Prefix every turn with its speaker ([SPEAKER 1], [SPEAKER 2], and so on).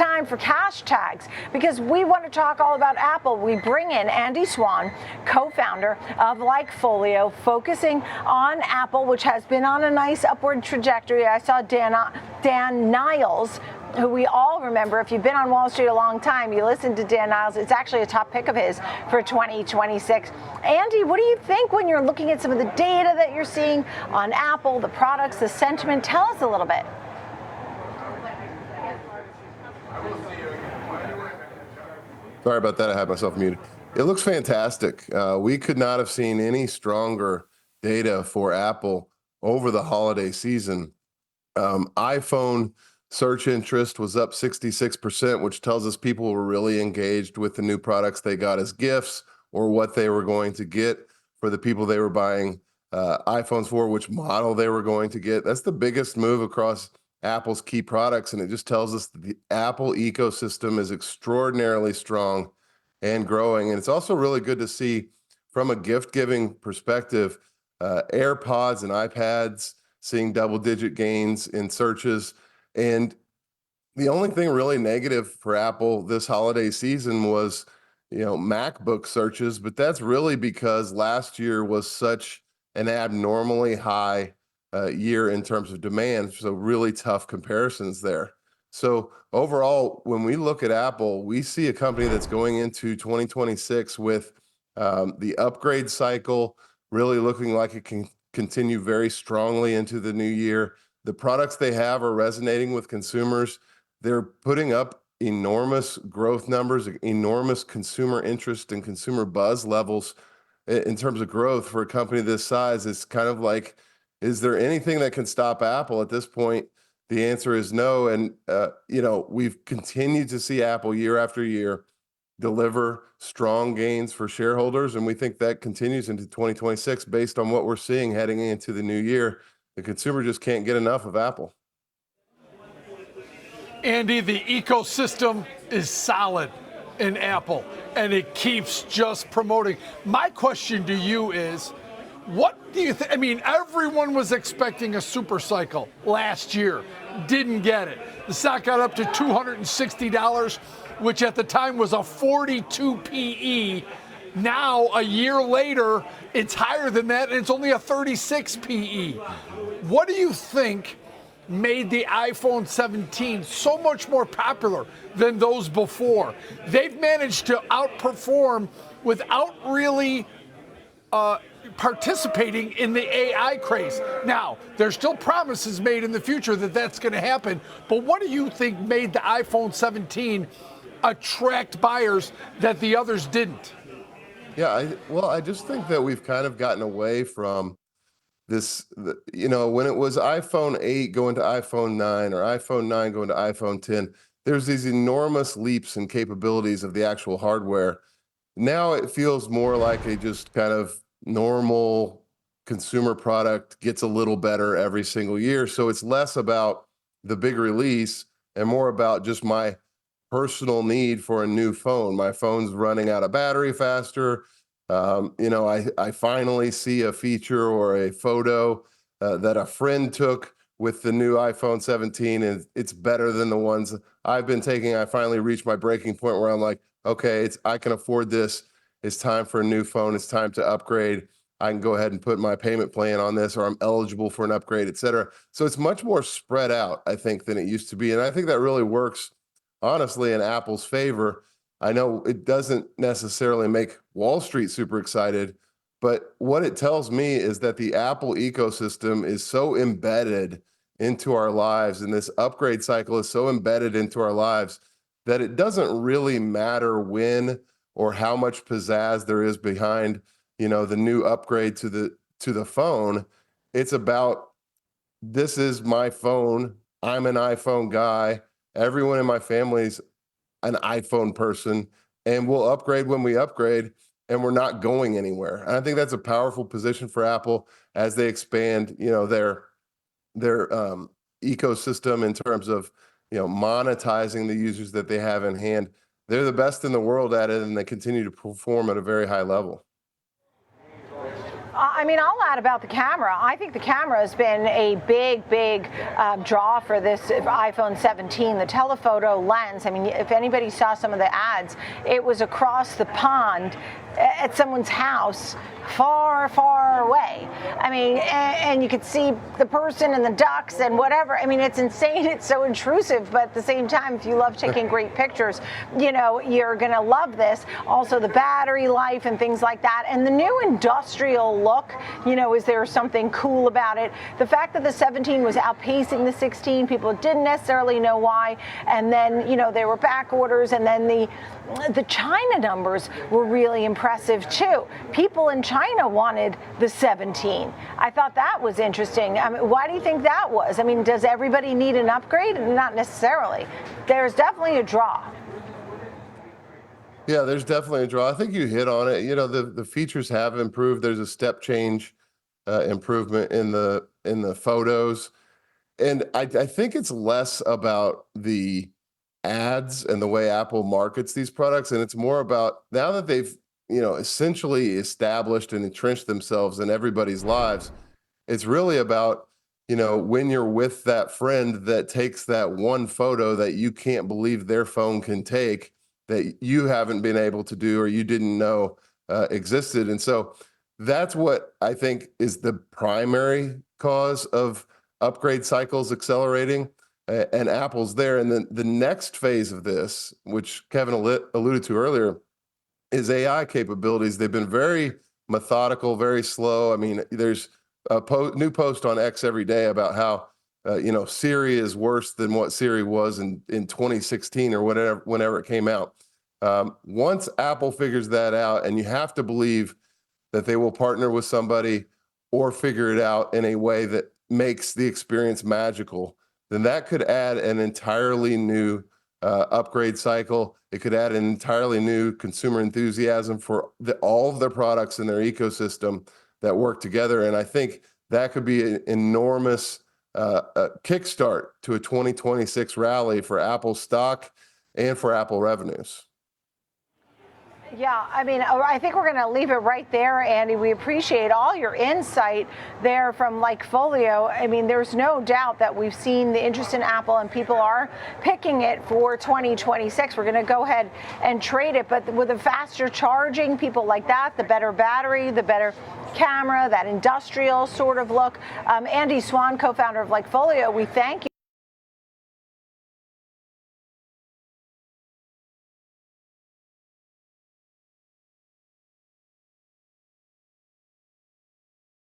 [SPEAKER 1] time for cash tags because we want to talk all about Apple. We bring in Andy Swan, co-founder of Likefolio, focusing on Apple, which has been on a nice upward trajectory. I saw Dan Niles, who we all remember. If you've been on Wall Street a long time, you listen to Dan Niles. It's actually a top pick of his for 2026. Andy, what do you think when you're looking at some of the data that you're seeing on Apple, the products, the sentiment? Tell us a little bit.
[SPEAKER 2] Sorry about that. I had myself muted. It looks fantastic. We could not have seen any stronger data for Apple over the holiday season. iPhone search interest was up 66%, which tells us people were really engaged with the new products they got as gifts or what they were going to get for the people they were buying iPhones for, which model they were going to get. That's the biggest move across Apple's key products, and it just tells us that the Apple ecosystem is extraordinarily strong and growing. And it's also really good to see from a gift-giving perspective, AirPods and iPads seeing double-digit gains in searches. And the only thing really negative for Apple this holiday season was, MacBook searches, but that's really because last year was such an abnormally high year in terms of demand. So really tough comparisons there. So overall, when we look at Apple, we see a company that's going into 2026 with the upgrade cycle really looking like it can continue very strongly into the new year. The products they have are resonating with consumers. They're putting up enormous growth numbers, enormous consumer interest and consumer buzz levels in terms of growth for a company this size. It's kind of like, is there anything that can stop Apple at this point? The answer is no. And, we've continued to see Apple year after year deliver strong gains for shareholders. And we think that continues into 2026 based on what we're seeing heading into the new year. The consumer just can't get enough of Apple.
[SPEAKER 3] Andy, the ecosystem is solid in Apple, and it keeps just promoting. My question to you is, what do you think? I mean, everyone was expecting a super cycle last year. Didn't get it. The stock got up to $260, which at the time was a 42 PE. Now, a year later, it's higher than that, and it's only a 36 PE. What do you think made the iPhone 17 so much more popular than those before? They've managed to outperform without really participating in the AI craze. Now, there's still promises made in the future that that's going to happen, but what do you think made the iPhone 17 attract buyers that the others didn't?
[SPEAKER 2] Yeah, I just think that we've kind of gotten away from this, when it was iPhone 8 going to iPhone 9 or iPhone 9 going to iPhone 10, there's these enormous leaps in capabilities of the actual hardware. Now it feels more like a just kind of normal consumer product, gets a little better every single year. So it's less about the big release and more about just my personal need for a new phone. My phone's running out of battery faster. I finally see a feature or a photo that a friend took with the new iPhone 17, and it's better than the ones I've been taking. I finally reached my breaking point where I'm like, okay, I can afford this. It's time for a new phone. It's time to upgrade. I can go ahead and put my payment plan on this, or I'm eligible for an upgrade, et cetera. So it's much more spread out, I think, than it used to be. And I think that really works, honestly, in Apple's favor. I know it doesn't necessarily make Wall Street super excited, but what it tells me is that the Apple ecosystem is so embedded into our lives, and this upgrade cycle is so embedded into our lives that it doesn't really matter when or how much pizzazz there is behind, the new upgrade to the phone. It's about, this is my phone. I'm an iPhone guy. Everyone in my family's an iPhone person, and we'll upgrade when we upgrade, and we're not going anywhere. And I think that's a powerful position for Apple as they expand, their ecosystem in terms of, monetizing the users that they have in hand. They're the best in the world at it, and they continue to perform at a very high level.
[SPEAKER 1] I mean, I'll add about the camera. I think the camera has been a big draw for this iPhone 17. The telephoto lens, I mean, if anybody saw some of the ads, it was across the pond at someone's house, far away. I mean, and you could see the person and the ducks and whatever. I mean, it's insane. It's so intrusive, but at the same time, if you love taking great pictures, you know, you're going to love this. Also, the battery life and things like that. And the new industrial look, you know, is there something cool about it? The fact that the 17 was outpacing the 16, people didn't necessarily know why. And then, you know, there were back orders, and then the China numbers were really impressive too. People in China wanted the 17. I thought that was interesting. I mean, why do you think that was? I mean, does everybody need an upgrade? Not necessarily. There's definitely a draw.
[SPEAKER 2] Yeah, there's definitely a draw. I think you hit on it. You know, the features have improved. There's a step change improvement in the photos, and I think it's less about the ads and the way Apple markets these products, and it's more about now that they've, you know, essentially established and entrenched themselves in everybody's lives. It's really about, you know, when you're with that friend that takes that one photo that you can't believe their phone can take, that you haven't been able to do or you didn't know existed. And so that's what I think is the primary cause of upgrade cycles accelerating. And Apple's there. And then the next phase of this, which Kevin alluded to earlier, is AI capabilities. They've been very methodical, very slow. I mean, there's a new post on X every day about how, you know, Siri is worse than what Siri was in 2016 or whenever it came out. Once Apple figures that out, and you have to believe that they will partner with somebody or figure it out in a way that makes the experience magical, then that could add an entirely new upgrade cycle. It could add an entirely new consumer enthusiasm for all of their products in their ecosystem that work together. And I think that could be an enormous kickstart to a 2026 rally for Apple stock and for Apple revenues.
[SPEAKER 1] Yeah, I mean, I think we're going to leave it right there, Andy. We appreciate all your insight there from Likefolio. I mean, there's no doubt that we've seen the interest in Apple and people are picking it for 2026. We're going to go ahead and trade it, but with a faster charging, people like that, the better battery, the better camera, that industrial sort of look. Andy Swan, co-founder of Likefolio, we thank you.